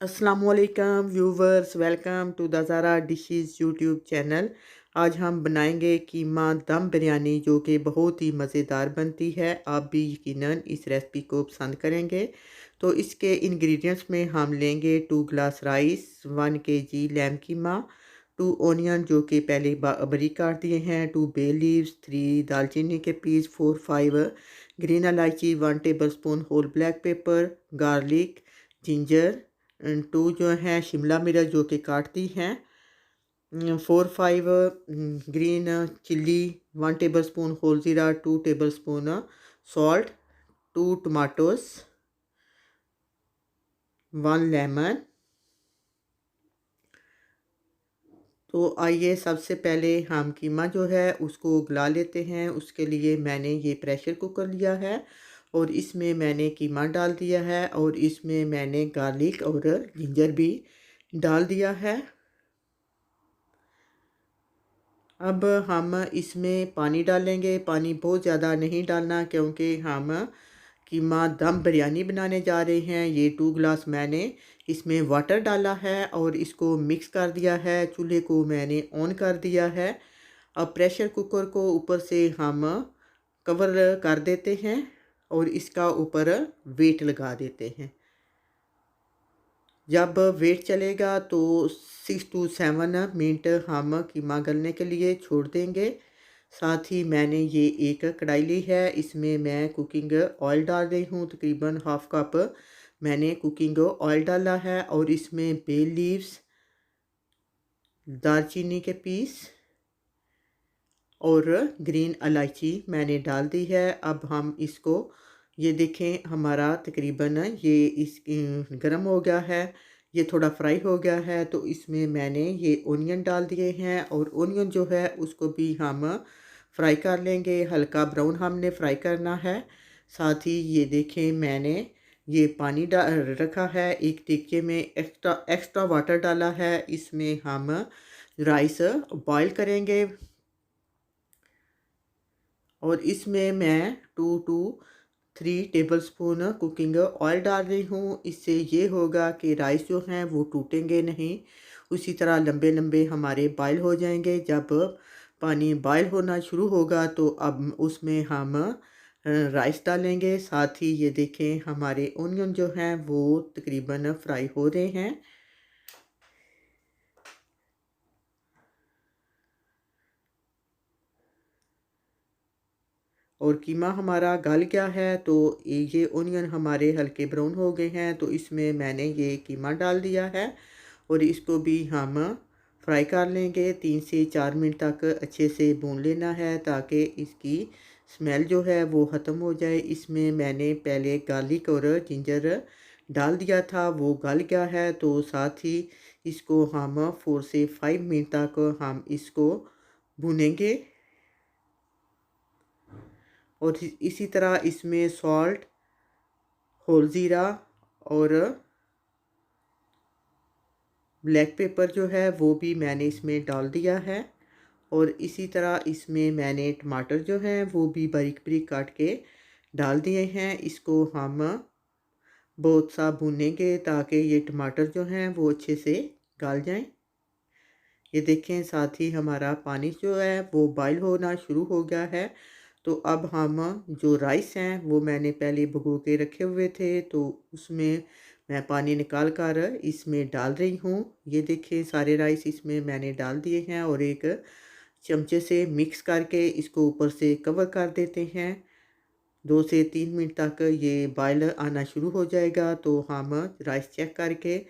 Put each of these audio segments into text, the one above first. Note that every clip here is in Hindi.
अस्सलामुअलैकुम viewers, welcome to the Zara dishes YouTube channel. आज हम बनाएंगे कीमा दम बिरयानी, जो कि बहुत ही मज़ेदार बनती है। आप भी यकीनन इस रेसिपी को पसंद करेंगे। तो इसके इंग्रेडिएंट्स में हम लेंगे 2 ग्लास राइस, 1 केजी लैम कीमा, 2 ओनियन जो कि पहले बारीक काट दिए हैं, 2 बे लीव्स, 3 दालचीनी के पीस, 4-5 ग्रीन इलायची, 1 tablespoon whole black pepper, garlic, ginger, 2 जो हैं शिमला मिर्च जो कि काटती हैं, 4-5 ग्रीन चिल्ली, 1 टेबलस्पून होल ज़ीरा, 2 टेबलस्पून सॉल्ट, 2 टमाटोस, 1 लेमन। तो आइए सबसे पहले हम कीमा जो है उसको गला लेते हैं। उसके लिए मैंने ये प्रेशर कुकर लिया है और इसमें मैंने कीमा डाल दिया है और इसमें मैंने गार्लिक और जिंजर भी डाल दिया है। अब हम इसमें पानी डालेंगे। पानी बहुत ज़्यादा नहीं डालना, क्योंकि हम कीमा दम बिरयानी बनाने जा रहे हैं। ये 2 ग्लास मैंने इसमें वाटर डाला है और इसको मिक्स कर दिया है। चूल्हे को मैंने ऑन कर दिया है। अब प्रेशर कुकर को ऊपर से हम कवर कर देते हैं और इसका ऊपर वेट लगा देते हैं। जब वेट चलेगा तो 6 to 7 मिनट हम कीमा गलने के लिए छोड़ देंगे। साथ ही मैंने ये एक कढ़ाई ली है, इसमें मैं कुकिंग ऑयल डाल रही हूँ। तकरीबन हाफ कप मैंने कुकिंग ऑयल डाला है और इसमें बे लीव्स, दालचीनी के पीस और ग्रीन इलायची मैंने डाल दी है। अब हम इसको, ये देखें हमारा तकरीबन ये इस गर्म हो गया है, ये थोड़ा फ्राई हो गया है। तो इसमें मैंने ये ओनियन डाल दिए हैं और ओनियन जो है उसको भी हम फ्राई कर लेंगे। हल्का ब्राउन हमने फ्राई करना है। साथ ही ये देखें मैंने ये पानी रखा है एक देगचे में, एक्स्ट्रा एक्स्ट्रा वाटर डाला है। इसमें हम राइस बॉईल करेंगे और इसमें मैं 2 to 3 टेबलस्पून कुकिंग ऑयल डाल रही हूँ। इससे ये होगा कि राइस जो हैं वो टूटेंगे नहीं, उसी तरह लंबे लंबे हमारे बॉयल हो जाएंगे। जब पानी बॉयल होना शुरू होगा तो अब उसमें हम राइस डालेंगे। साथ ही ये देखें हमारे ओनियन जो हैं वो तकरीबन फ्राई हो रहे हैं। और कीमा हमारा गल गया है। तो ये ओनियन हमारे हल्के ब्राउन हो गए हैं। तो इसमें मैंने ये कीमा डाल दिया है और इसको भी हम फ्राई कर लेंगे। 3 से 4 मिनट तक अच्छे से भून लेना है, ताकि इसकी स्मेल जो है वो ख़त्म हो जाए। इसमें मैंने पहले गार्लिक और जिंजर डाल दिया था, वो गल गया है। तो साथ ही इसको हम 4 से 5 मिनट तक हम इसको भूनेंगे। और इसी तरह इसमें सॉल्ट, होल ज़ीरा और ब्लैक पेपर जो है वो भी मैंने इसमें डाल दिया है। और इसी तरह इसमें मैंने टमाटर जो हैं वो भी बारीक बारीक काट के डाल दिए हैं। इसको हम बहुत सा भूनेंगे ताकि ये टमाटर जो हैं वो अच्छे से गल जाएं। ये देखें साथ ही हमारा पानी जो है वो बॉयल होना शुरू हो गया है। तो अब हम जो राइस हैं वो मैंने पहले भिगो के रखे हुए थे, तो उसमें मैं पानी निकाल कर इसमें डाल रही हूँ। ये देखें सारे राइस इसमें मैंने डाल दिए हैं और एक चमचे से मिक्स करके इसको ऊपर से कवर कर देते हैं। 2 से 3 मिनट तक ये बॉयल आना शुरू हो जाएगा तो हम राइस चेक करके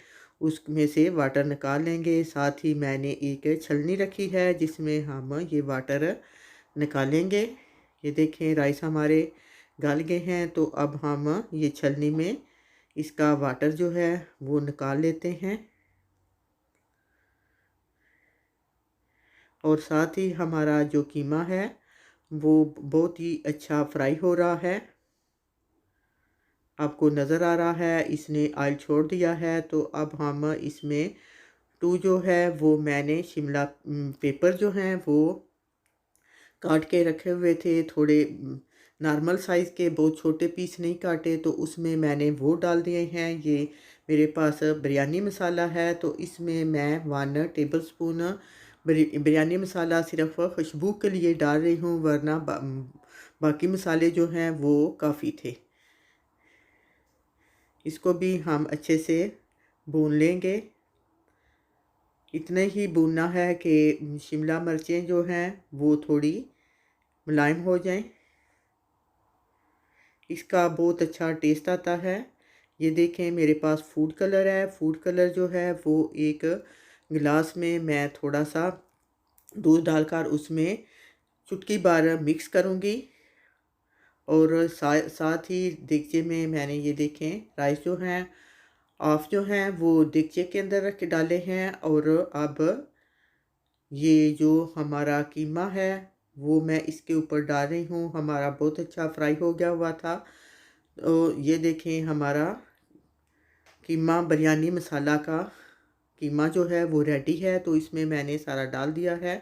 उसमें से वाटर निकाल लेंगे। साथ ही मैंने एक छलनी रखी है जिसमें हम ये वाटर निकालेंगे। ये देखें राइस हमारे गल गए हैं। तो अब हम ये छलनी में इसका वाटर जो है वो निकाल लेते हैं और साथ ही हमारा जो कीमा है वो बहुत ही अच्छा फ्राई हो रहा है। आपको नज़र आ रहा है इसने ऑयल छोड़ दिया है। तो अब हम इसमें जो है वो मैंने शिमला पेपर जो हैं वो काट के रखे हुए थे, थोड़े नॉर्मल साइज़ के, बहुत छोटे पीस नहीं काटे। तो उसमें मैंने वो डाल दिए हैं। ये मेरे पास बिरयानी मसाला है, तो इसमें मैं 1 टेबलस्पून बिरयानी मसाला सिर्फ़ खुशबू के लिए डाल रही हूँ, वरना बाकी मसाले जो हैं वो काफ़ी थे। इसको भी हम अच्छे से भून लेंगे। इतना ही भूनना है कि शिमला मिर्चें जो हैं वो थोड़ी मुलायम हो जाएं। इसका बहुत अच्छा टेस्ट आता है। ये देखें मेरे पास फूड कलर है। फूड कलर जो है वो एक गिलास में मैं थोड़ा सा दूध डालकर उसमें चुटकी भर मिक्स करूँगी, और साथ ही देगचे में मैंने ये देखें राइस जो हैं ऑफ जो हैं वो देगचे के अंदर रख के डाले हैं। और अब ये जो हमारा कीमा है वो मैं इसके ऊपर डाल रही हूँ। हमारा बहुत अच्छा फ्राई हो गया हुआ था। तो ये देखें हमारा कीमा बिरयानी मसाला का कीमा जो है वो रेडी है। तो इसमें मैंने सारा डाल दिया है,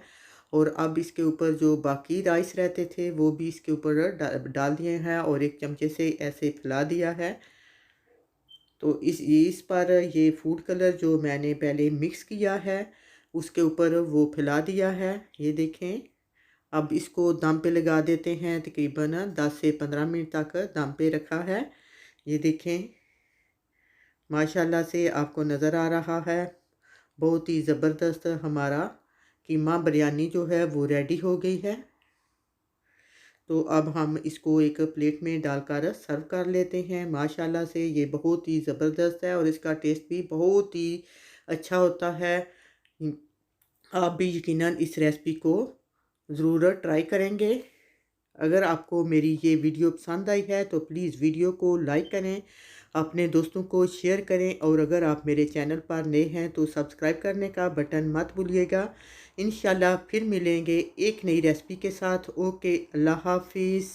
और अब इसके ऊपर जो बाकी राइस रहते थे वो भी इसके ऊपर डाल दिए हैं, और एक चमचे से ऐसे फैला दिया है। तो इस पर ये फूड कलर जो मैंने पहले मिक्स किया है उसके ऊपर वो फैला दिया है। ये देखें, अब इसको दम पे लगा देते हैं। तकरीबन 10 से 15 मिनट तक दम पे रखा है। ये देखें माशाल्लाह से आपको नज़र आ रहा है, बहुत ही ज़बरदस्त हमारा कीमा बिरयानी जो है वो रेडी हो गई है। तो अब हम इसको एक प्लेट में डालकर सर्व कर लेते हैं। माशाल्लाह से ये बहुत ही ज़बरदस्त है, और इसका टेस्ट भी बहुत ही अच्छा होता है। आप भी यकीनन इस रेसिपी को ज़रूर ट्राई करेंगे। अगर आपको मेरी ये वीडियो पसंद आई है तो प्लीज़ वीडियो को लाइक करें, अपने दोस्तों को शेयर करें, और अगर आप मेरे चैनल पर नए हैं तो सब्सक्राइब करने का बटन मत भूलिएगा। इंशाल्लाह फिर मिलेंगे एक नई रेसिपी के साथ। ओके, अल्लाह हाफिज़।